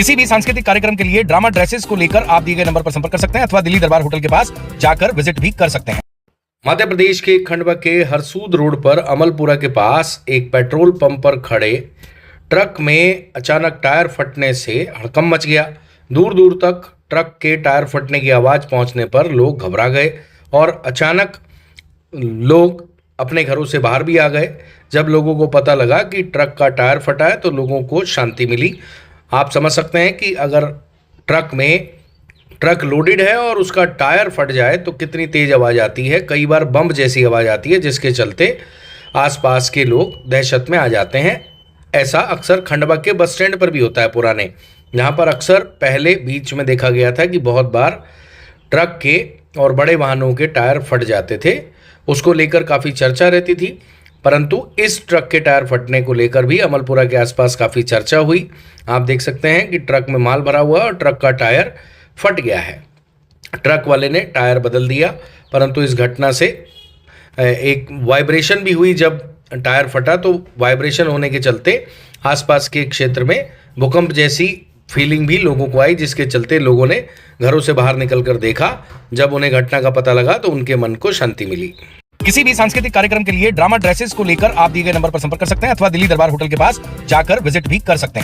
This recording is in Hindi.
किसी भी सांस्कृतिक कार्यक्रम के लिए ड्रामा ड्रेसेस को लेकर आप दिए गए नंबर पर संपर्क कर सकते हैं अथवा दिल्ली दरबार होटल के पास जाकर विजिट भी कर सकते हैं। मध्य प्रदेश के खंडवा के हरसूद रोड पर अमलपुरा के पास एक पेट्रोल पंप पर खड़े ट्रक में अचानक टायर फटने से हड़कंप मच गया। दूर दूर तक ट्रक के टायर फटने की आवाज पहुंचने पर लोग घबरा गए और अचानक लोग अपने घरों से बाहर भी आ गए। जब लोगों को पता लगा कि ट्रक का टायर फटा है तो लोगों को शांति मिली। आप समझ सकते हैं कि अगर ट्रक लोडेड है और उसका टायर फट जाए तो कितनी तेज आवाज़ आती है। कई बार बम जैसी आवाज़ आती है जिसके चलते आसपास के लोग दहशत में आ जाते हैं। ऐसा अक्सर खंडवा के बस स्टैंड पर भी होता है पुराने, जहाँ पर अक्सर पहले बीच में देखा गया था कि बहुत बार ट्रक के और बड़े वाहनों के टायर फट जाते थे। उसको लेकर काफ़ी चर्चा रहती थी, परंतु इस ट्रक के टायर फटने को लेकर भी अमलपुरा के आसपास काफ़ी चर्चा हुई। आप देख सकते हैं कि ट्रक में माल भरा हुआ और ट्रक का टायर फट गया है। ट्रक वाले ने टायर बदल दिया, परंतु इस घटना से एक वाइब्रेशन भी हुई। जब टायर फटा तो वाइब्रेशन होने के चलते आसपास के क्षेत्र में भूकंप जैसी फीलिंग भी लोगों को आई, जिसके चलते लोगों ने घरों से बाहर निकलकर देखा। जब उन्हें घटना का पता लगा तो उनके मन को शांति मिली। किसी भी सांस्कृतिक कार्यक्रम के लिए ड्रामा ड्रेसेस को लेकर आप दिए गए नंबर पर संपर्क कर सकते हैं अथवा दिल्ली दरबार होटल के पास जाकर विजिट भी कर सकते हैं।